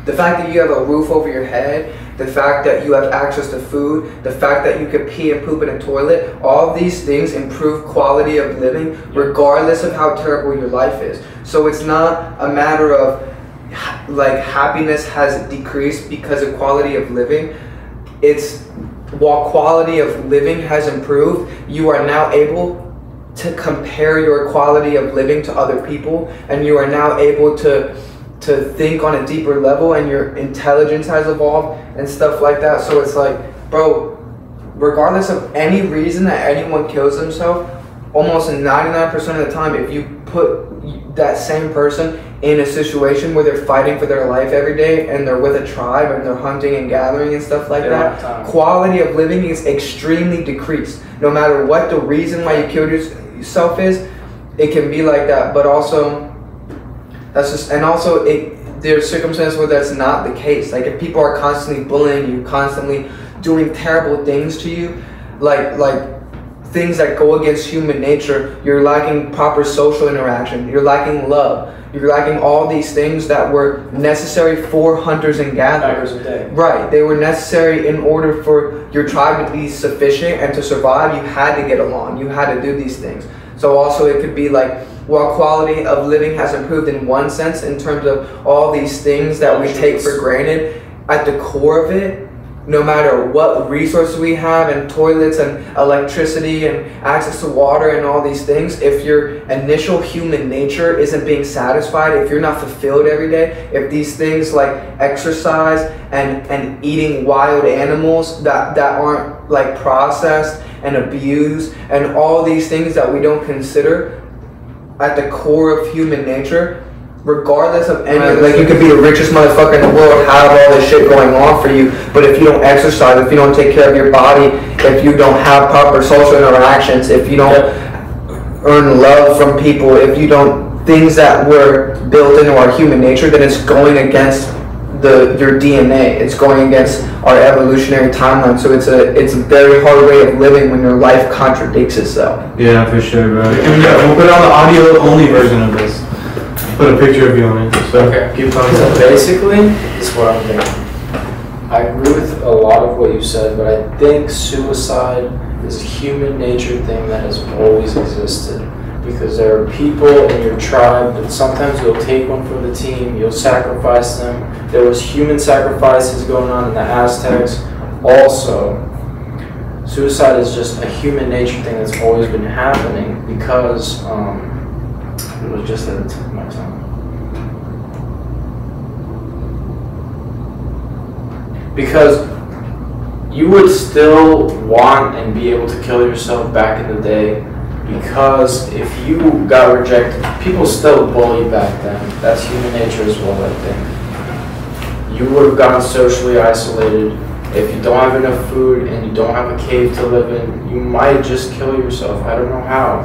the fact that you have a roof over your head, the fact that you have access to food, the fact that you could pee and poop in a toilet, all of these things improve quality of living regardless of how terrible your life is. So it's not a matter of like happiness has decreased because of quality of living. It's while quality of living has improved, you are now able to compare your quality of living to other people, and you are now able to think on a deeper level, and your intelligence has evolved and stuff like that. So it's like, bro, regardless of any reason that anyone kills themselves, almost 99% of the time, if you put that same person in a situation where they're fighting for their life every day and they're with a tribe and they're hunting and gathering and stuff like that, quality of living is extremely decreased. No matter what the reason why you killed yourself is, it can be like that. But also, there's circumstances where that's not the case. Like if people are constantly bullying you, constantly doing terrible things to you, like things that go against human nature, you're lacking proper social interaction, you're lacking love, you're lacking all these things that were necessary for hunters and gatherers. Right, they were necessary in order for your tribe to be sufficient and to survive. You had to get along, you had to do these things. So also it could be like, while quality of living has improved in one sense in terms of all these things that we take for granted, at the core of it, no matter what resources we have and toilets and electricity and access to water and all these things, if your initial human nature isn't being satisfied, if you're not fulfilled every day, if these things like exercise and eating wild animals that aren't like processed and abused and all these things that we don't consider at the core of human nature, regardless of any, like you could be the richest motherfucker in the world, have all this shit going on for you, but if you don't exercise, if you don't take care of your body, if you don't have proper social interactions, if you don't earn love from people, if you don't, things that were built into our human nature, then it's going against your DNA. It's going against our evolutionary timeline. So it's a very hard way of living when your life contradicts itself. Yeah, for sure, bro. We'll put on the audio only version of this. Put a picture of you on it. So okay. Keep talking. So basically, this is what I'm thinking. I agree with a lot of what you said, but I think suicide is a human nature thing that has always existed. Because there are people in your tribe that sometimes you'll take one for the team, you'll sacrifice them. There was human sacrifices going on in the Aztecs. Also, suicide is just a human nature thing that's always been happening because it was just at the tip of my tongue. because you would still want and be able to kill yourself back in the day, because if you got rejected, people still bully back then. That's human nature as well, I think. You would have gotten socially isolated. If you don't have enough food and you don't have a cave to live in, you might just kill yourself. I don't know how.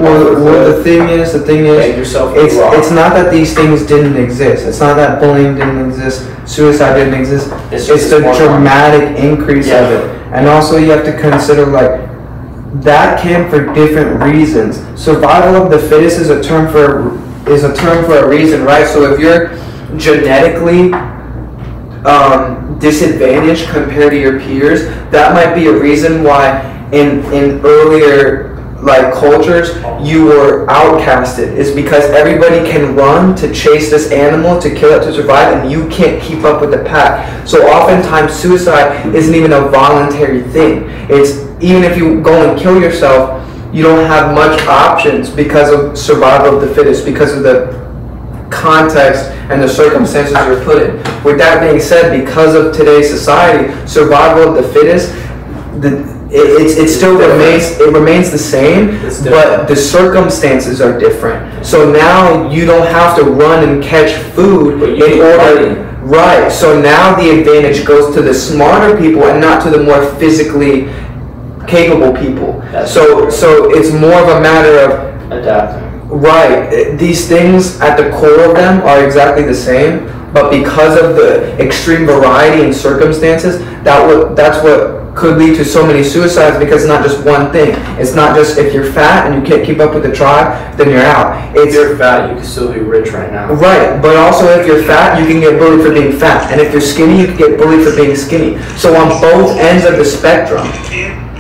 Well, the thing is, yourself it's not that these things didn't exist. It's not that bullying didn't exist, suicide didn't exist. It's the dramatic increase of it. And also you have to consider, like, that came for different reasons. Survival of the fittest is a term for a reason, right? So if you're genetically disadvantaged compared to your peers, that might be a reason why in earlier like cultures you were outcasted, is because everybody can run to chase this animal to kill it to survive, and you can't keep up with the pack. So oftentimes suicide isn't even a voluntary thing. It's even if you go and kill yourself, you don't have much options because of survival of the fittest, because of the context and the circumstances you're put in. With that being said, because of today's society, survival of the fittest, it still remains the same, but the circumstances are different. So now you don't have to run and catch food in order. Right. So now the advantage goes to the smarter people and not to the more physically capable people. So it's more of a matter of adapting. Right. These things at the core of them are exactly the same, but because of the extreme variety in circumstances, that's what could lead to so many suicides, because it's not just one thing. It's not just if you're fat and you can't keep up with the tribe, then you're out. If you're fat, you can still be rich right now. Right, but also if you're fat, you can get bullied for being fat. And if you're skinny, you can get bullied for being skinny. So on both ends of the spectrum,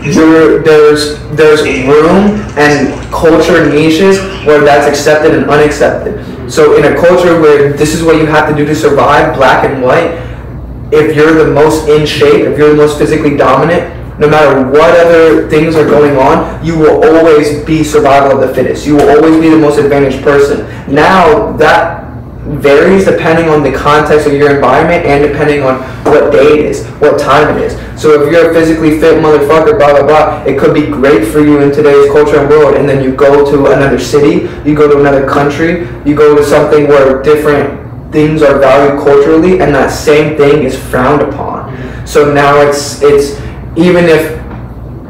there's room and culture niches where that's accepted and unaccepted. So in a culture where this is what you have to do to survive, black and white, if you're the most in shape, if you're the most physically dominant, no matter what other things are going on, you will always be survival of the fittest. You will always be the most advantaged person. Now that varies depending on the context of your environment and depending on what day it is, what time it is. So if you're a physically fit motherfucker, blah, blah, blah, it could be great for you in today's culture and world, and then you go to another city, you go to another country, you go to something where different things are valued culturally, and that same thing is frowned upon. So now it's even if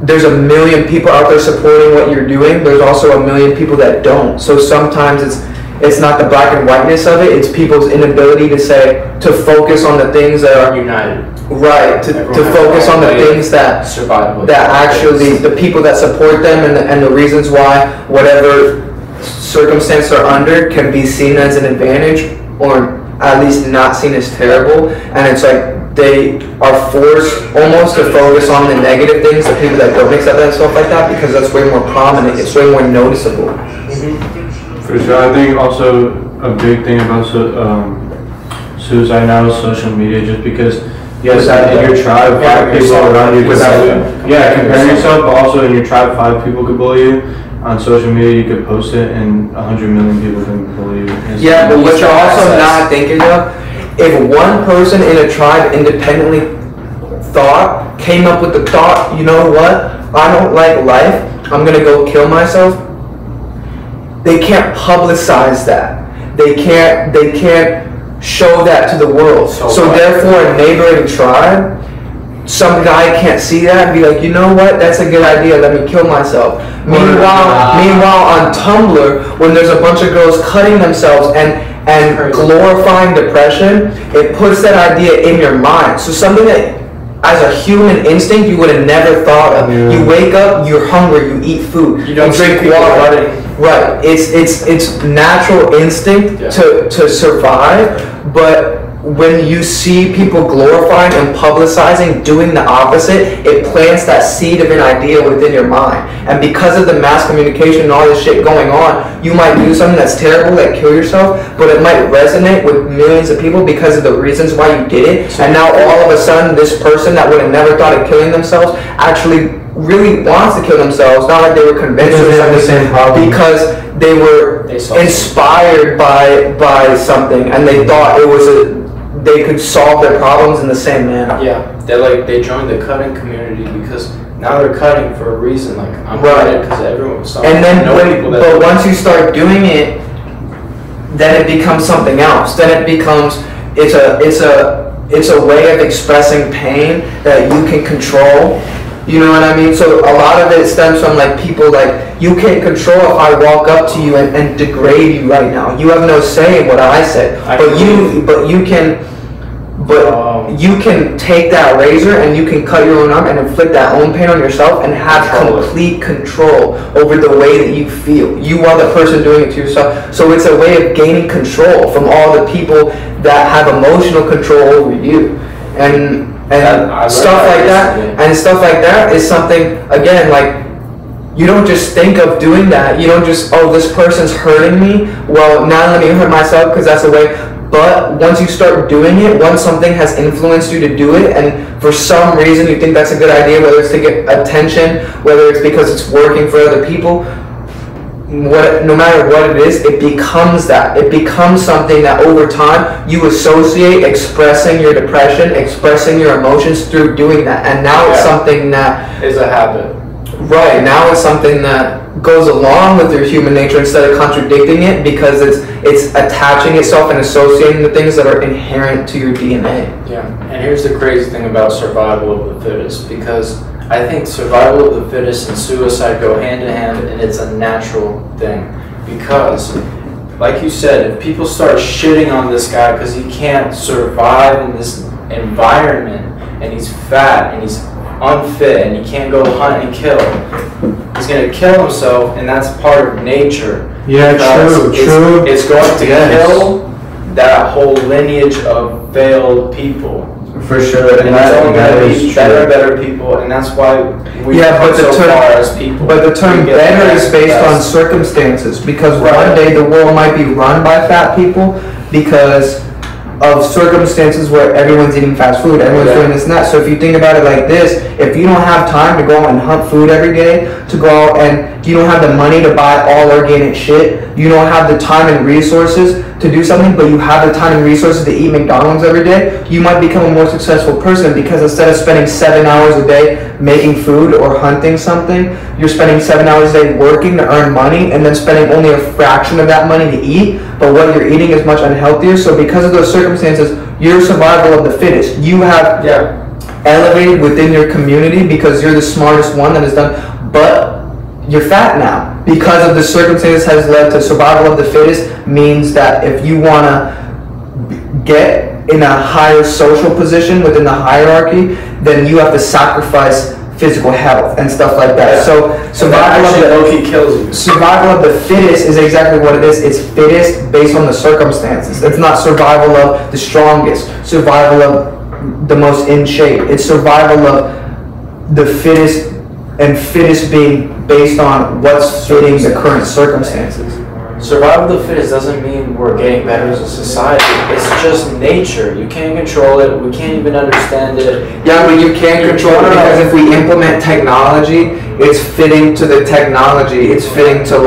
there's a million people out there supporting what you're doing, there's also a million people that don't. So sometimes it's not the black and whiteness of it, it's people's inability to focus on the things that are united. Right, to focus on the things that survive, that actually, the people that support them and the reasons why whatever circumstance they're under can be seen as an advantage, or at least not seen as terrible. And it's like they are forced almost to focus on the negative things, the people that don't accept that and stuff like that, because that's way more prominent, it's way more noticeable. For sure. I think also a big thing about suicide now is social media, just because yes, in your tribe, 5 people around you could compare yourself, but also in your tribe, 5 people could bully you. On social media, you could post it, and 100 million people can bully you. Yeah, but what you're also not thinking of, if one person in a tribe independently came up with the thought, you know what, I don't like life, I'm gonna go kill myself, they can't publicize that. They can't show that to the world. So therefore, a neighboring tribe, some guy can't see that and be like, you know what, that's a good idea, let me kill myself. Meanwhile, on Tumblr, when there's a bunch of girls cutting themselves and glorifying depression, it puts that idea in your mind. So something that, as a human instinct, you would have never thought of. Yeah. You wake up, you're hungry, you eat food, you drink water. Right, it's natural instinct to survive, but when you see people glorifying and publicizing, doing the opposite, it plants that seed of an idea within your mind. And because of the mass communication and all this shit going on, you might do something that's terrible, like kill yourself, but it might resonate with millions of people because of the reasons why you did it. And now all of a sudden, this person that would have never thought of killing themselves actually really wants to kill themselves, not like they were convinced of something, because they were inspired by something, and they thought it was they could solve their problems in the same manner. Yeah, they joined the cutting community because now they're cutting for a reason. Like I'm Right. cutting because everyone was And then, but once you start doing it, then it becomes something else. Then it becomes it's a way of expressing pain that you can control. You know what I mean? So a lot of it stems from like people like, you can't control if I walk up to you and degrade you right now. You have no say in what I said. You can take that razor and you can cut your own arm and inflict that own pain on yourself and have complete control over the way that you feel. You are the person doing it to yourself. So it's a way of gaining control from all the people that have emotional control over you. And stuff like that. And stuff like that is something, again, like, you don't just think of doing that. You don't just, oh, this person's hurting me. Well, now let me hurt myself because that's the way. But once you start doing it, once something has influenced you to do it, and for some reason you think that's a good idea, whether it's to get attention, whether it's because it's working for other people, no matter what it is, it becomes that. It becomes something that over time you associate expressing your depression, expressing your emotions through doing that. And now it's something that is a habit. Right, now it's something that goes along with your human nature instead of contradicting it, because it's attaching itself and associating the things that are inherent to your DNA. Yeah, and here's the crazy thing about survival of the fittest, because I think survival of the fittest and suicide go hand in hand, and it's a natural thing. Because, like you said, if people start shitting on this guy because he can't survive in this environment, and he's fat, and he's unfit, and he can't go hunt and kill, he's going to kill himself, and that's part of nature. Yeah, true. It's going to kill that whole lineage of failed people. For sure, and it's only going to be better and better people, and that's why we come so far as people. But the term better is based on circumstances, because one day the world might be run by fat people because of circumstances where everyone's eating fast food, everyone's doing this and that. So if you think about it like this, if you don't have time to go out and hunt food every day, to go out and you don't have the money to buy all organic shit, you don't have the time and resources to do something, but you have the time and resources to eat McDonald's every day, you might become a more successful person, because instead of spending 7 hours a day making food or hunting something, you're spending 7 hours a day working to earn money and then spending only a fraction of that money to eat, but what you're eating is much unhealthier. So because of those circumstances, your survival of the fittest. You have elevated within your community because you're the smartest one that is done, but you're fat now. Because of the circumstances has led to survival of the fittest, means that if you want to get in a higher social position within the hierarchy, then you have to sacrifice physical health and stuff like that. Yeah. So survival of the fittest is exactly what it is. It's fittest based on the circumstances. It's not survival of the strongest, survival of the most in shape. It's survival of the fittest, and fittest being based on what's fitting the current circumstances. Survival of the fittest doesn't mean we're getting better as a society. It's just nature. You can't control it. We can't even understand it. Yeah, but you can't control it because if we implement technology, it's fitting to the technology. It's fitting to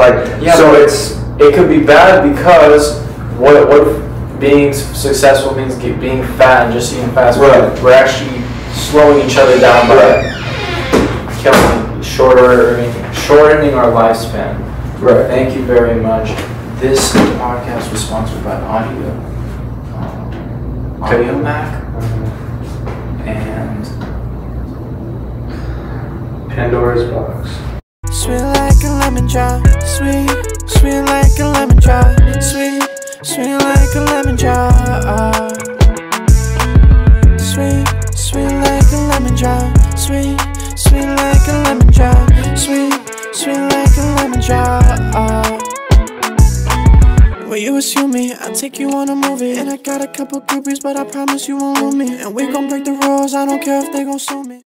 it could be bad because what if being successful means being fat and just eating fast food? Right. We're actually slowing each other down by shortening our lifespan. Right. Thank you very much. This podcast was sponsored by Audio Mac and Pandora's Box. Sweet like a lemon drop, sweet, sweet like a lemon drop, sweet, sweet like a lemon drop. Sweet, sweet like a lemon drop, sweet, sweet like a lemon drop, sweet, sweet like a lemon drop. Will you assume me? I'll take you on a movie, and I got a couple groupies, but I promise you won't lose me. And we gon' break the rules, I don't care if they gon' sue me.